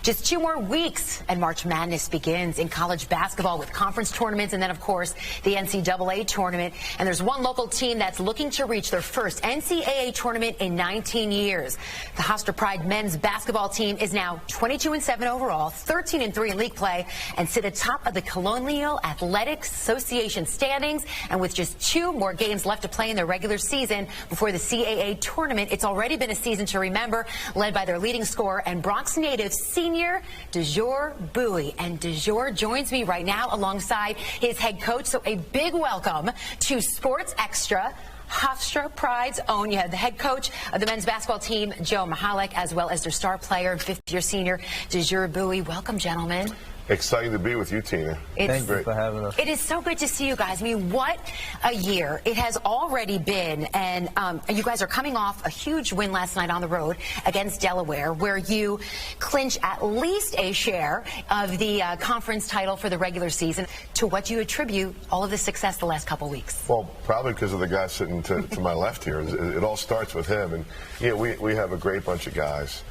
Just 2 more weeks and March Madness begins in college basketball with conference tournaments and then, of course, the NCAA tournament. And there's one local team that's looking to reach their first NCAA tournament in 19 years. The Hofstra Pride men's basketball team is now 22-7 overall, 13-3 in league play, and sit atop of the Colonial Athletics Association standings. And with just 2 more games left to play in their regular season before the CAA tournament, it's already been a season to remember, led by their leading scorer and Bronx native senior Desure Buie. And Desure joins me right now alongside his head coach. So a big welcome to Sports Xtra, Hofstra Pride's own. You have the head coach of the men's basketball team, Mihalick, as well as their star player and 5th-year senior, Desure Buie. Welcome, gentlemen. Exciting to be with you, Tina. Thank you for having us. It is so good to see you guys. I mean, what a year it has already been. And you guys are coming off a huge win last night on the road against Delaware, where you clinch at least a share of the conference title for the regular season. To what do you attribute all of the success the last couple weeks? Well, probably because of the guy sitting to my left here. It all starts with him. And, you know, we have a great bunch of guys.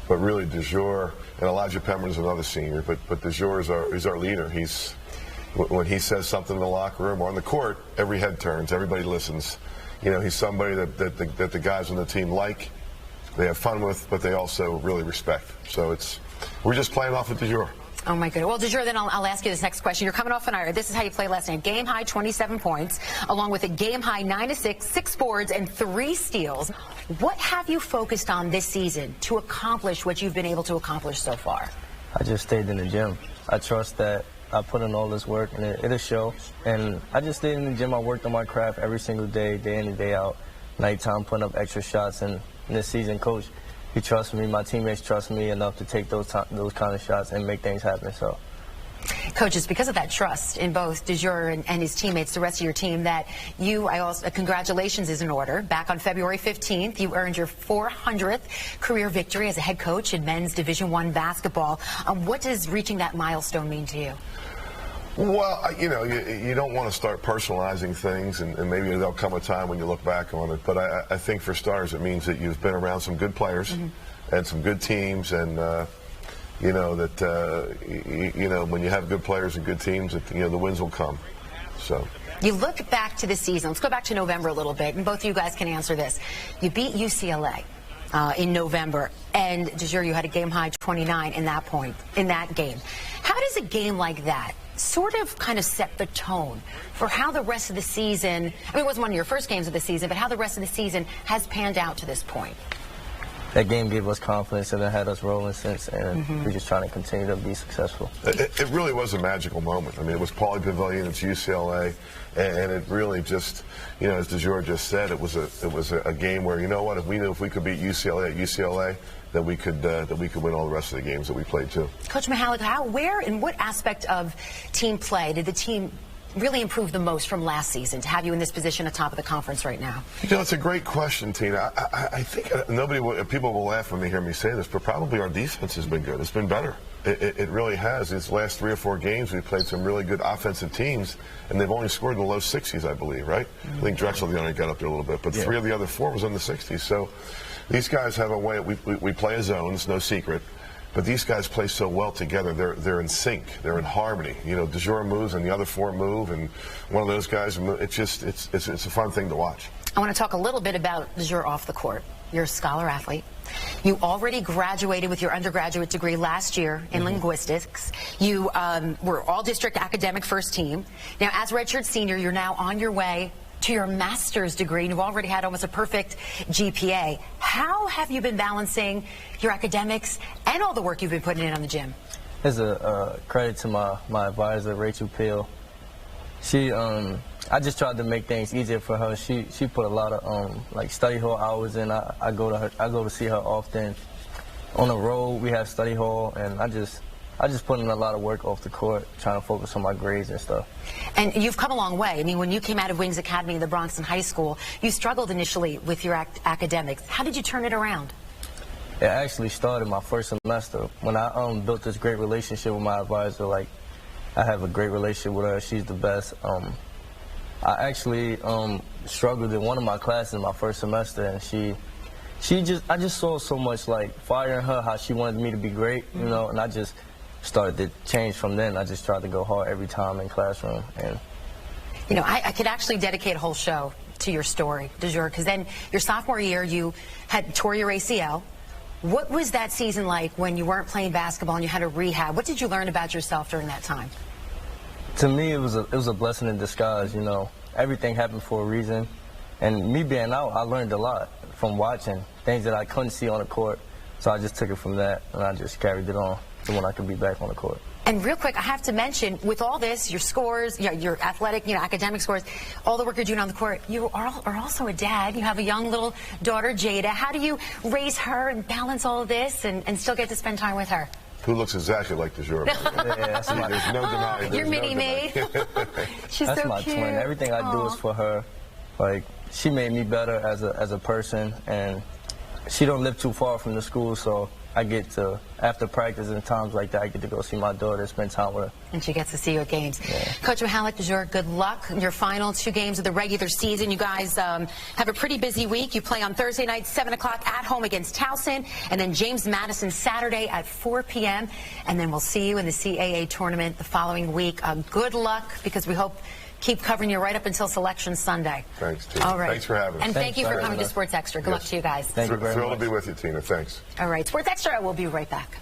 But really, Desure, and Elijah Pemberton's another senior, but Desure is our leader. When he says something in the locker room or on the court, every head turns, everybody listens. You know, he's somebody that the guys on the team like, they have fun with, but they also really respect. So we're just playing off with Desure. Oh, my goodness. Well, Desure, then I'll ask you this next question. You're coming off an hour. This is how you played last night. Game high 27 points, along with a game high 9-6, 6 boards, and 3 steals. What have you focused on this season to accomplish what you've been able to accomplish so far? I just stayed in the gym. I trust that I put in all this work, and it'll show. And I just stayed in the gym. I worked on my craft every single day, day in and day out, nighttime, putting up extra shots. And this season, Coach, he trusts me. My teammates trust me enough to take those kind of shots and make things happen. So, Coach, it's because of that trust in both Desure and his teammates, the rest of your team, that congratulations is in order. Back on February 15th, you earned your 400th career victory as a head coach in men's Division I basketball. What does reaching that milestone mean to you? Well, you know, you don't want to start personalizing things, and maybe there'll come a time when you look back on it. But I think for starters, it means that you've been around some good players and some good teams, and you know that you know, when you have good players and good teams, that, you know, the wins will come. So. You look back to the season. Let's go back to November a little bit, and both of you guys can answer this. You beat UCLA in November, and Desure, you had a game high 29 in that game. How does a game like that sort of kind of set the tone for how the rest of the season, I mean, it wasn't one of your first games of the season, but how the rest of the season has panned out to this point? That game gave us confidence and it had us rolling since, and we're just trying to continue to be successful. It really was a magical moment. I mean, it was Pauley Pavilion, it's UCLA, and it really just, you know, as Desure just said, it was a game where, you know what, if we knew if we could beat UCLA at UCLA, that we could win all the rest of the games that we played too. Coach Mihalick, where and what aspect of team play did the team really improve the most from last season to have you in this position atop of the conference right now? You know, it's a great question, Tina. I think people will laugh when they hear me say this, but probably our defense has been good. It's been better. It really has. These last 3 or 4 games, we've played some really good offensive teams, and they've only scored in the low 60s, I believe, right? I think Drexel the only got up there a little bit, but 3 of the other 4 was in the 60s. So these guys have a way. We play a zone. It's no secret. But these guys play so well together. They're in sync. They're in harmony. You know, Desure moves and the other 4 move, and one of those guys moves. It's a fun thing to watch. I want to talk a little bit about Desure off the court. You're a scholar athlete. You already graduated with your undergraduate degree last year in linguistics. You were all-district academic first team. Now, as a redshirt senior, you're now on your way to your master's degree, and you've already had almost a perfect GPA. How have you been balancing your academics and all the work you've been putting in on the gym? As a credit to my advisor, Rachel Peel. I just tried to make things easier for her. She put a lot of like study hall hours in. I go to see her often. On the road, we have study hall, and I just put in a lot of work off the court, trying to focus on my grades and stuff. And you've come a long way. I mean, when you came out of Wings Academy in the Bronx in high school, you struggled initially with your academics. How did you turn it around? It actually started my first semester when I built this great relationship with my advisor. Like, I have a great relationship with her. She's the best. I actually struggled in one of my classes my first semester, and she I just saw so much like fire in her, how she wanted me to be great, you know, and I just started to change from then. I just tried to go hard every time in classroom. And you know, I could actually dedicate a whole show to your story, Desure, because then your sophomore year you had tore your ACL. What was that season like when you weren't playing basketball and you had to rehab? What did you learn about yourself during that time? To me, it was a blessing in disguise. You know, everything happened for a reason, and me being out, I learned a lot from watching things that I couldn't see on the court. So I just took it from that, and I just carried it on to when I could be back on the court. And real quick, I have to mention, with all this, your scores, your athletic, academic scores, all the work you're doing on the court, you are also a dad. You have a young little daughter, Jada. How do you raise her and balance all of this and still get to spend time with her? Who looks exactly like Desure. Yeah, there's no denying. Your mini-me. She's that's so my cute. twin. Everything I do is for her. Like, she made me better as a person, and she don't live too far from the school, so I get to, after practice and times like that, I get to go see my daughter, spend time with her. And she gets to see you at games. Yeah. Coach Mihalich, Desure, good luck in your final 2 games of the regular season. You guys have a pretty busy week. You play on Thursday night, 7 o'clock at home against Towson, and then James Madison Saturday at 4 p.m. And then we'll see you in the CAA tournament the following week. Good luck, because we hope keep covering you right up until Selection Sunday. Thanks, Tina. All right. Thanks for having us. And thank you for coming to Sports Extra. Good luck to you guys. Thank you very much. Thrilled to be with you, Tina. Thanks. All right. Sports Extra, we'll be right back.